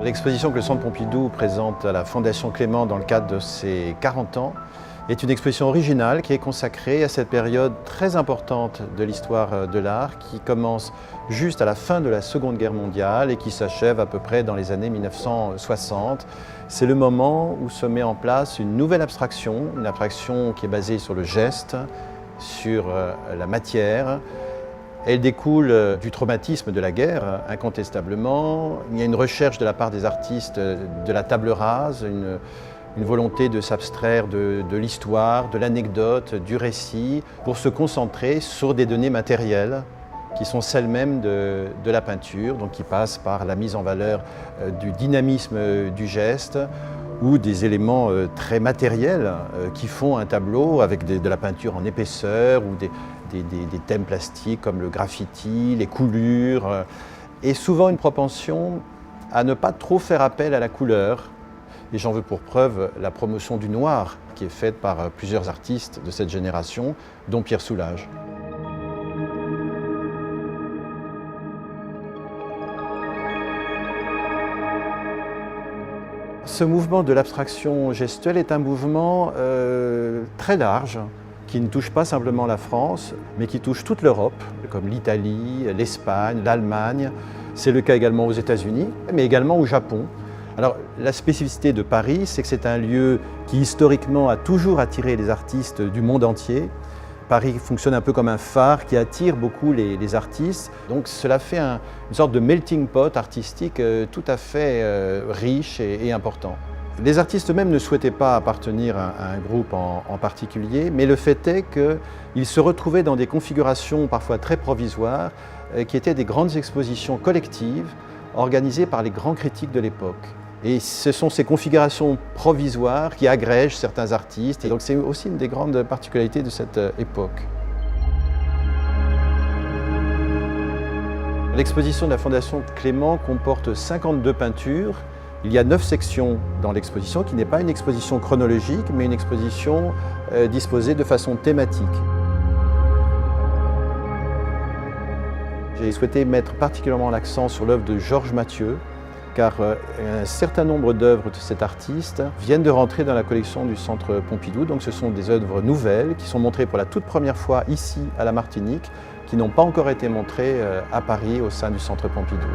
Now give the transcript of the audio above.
L'exposition que le Centre Pompidou présente à la Fondation Clément dans le cadre de ses 40 ans est une exposition originale qui est consacrée à cette période très importante de l'histoire de l'art qui commence juste à la fin de la Seconde Guerre mondiale et qui s'achève à peu près dans les années 1960. C'est le moment où se met en place une nouvelle abstraction, une abstraction qui est basée sur le geste, sur la matière. Elle découle du traumatisme de la guerre, incontestablement. Il y a une recherche de la part des artistes de la table rase, une volonté de s'abstraire de l'histoire, de l'anecdote, du récit, pour se concentrer sur des données matérielles qui sont celles mêmes de la peinture, donc qui passent par la mise en valeur du dynamisme du geste ou des éléments très matériels qui font un tableau avec de la peinture en épaisseur ou des thèmes plastiques comme le graffiti, les coulures, et souvent une propension à ne pas trop faire appel à la couleur. Et j'en veux pour preuve la promotion du noir qui est faite par plusieurs artistes de cette génération, dont Pierre Soulages. Ce mouvement de l'abstraction gestuelle est un mouvement très large, qui ne touche pas simplement la France, mais qui touche toute l'Europe, comme l'Italie, l'Espagne, l'Allemagne. C'est le cas également aux États-Unis, mais également au Japon. Alors, la spécificité de Paris, c'est que c'est un lieu qui historiquement a toujours attiré les artistes du monde entier. Paris fonctionne un peu comme un phare qui attire beaucoup les artistes. Donc cela fait une sorte de melting pot artistique tout à fait riche et important. Les artistes eux-mêmes ne souhaitaient pas appartenir à un groupe en particulier, mais le fait est qu'ils se retrouvaient dans des configurations parfois très provisoires qui étaient des grandes expositions collectives organisées par les grands critiques de l'époque. Et ce sont ces configurations provisoires qui agrègent certains artistes. Et donc c'est aussi une des grandes particularités de cette époque. L'exposition de la Fondation Clément comporte 52 peintures. Il y a 9 sections dans l'exposition, qui n'est pas une exposition chronologique, mais une exposition disposée de façon thématique. J'ai souhaité mettre particulièrement l'accent sur l'œuvre de Georges Mathieu, car un certain nombre d'œuvres de cet artiste viennent de rentrer dans la collection du Centre Pompidou. Donc ce sont des œuvres nouvelles qui sont montrées pour la toute première fois ici à la Martinique, qui n'ont pas encore été montrées à Paris au sein du Centre Pompidou.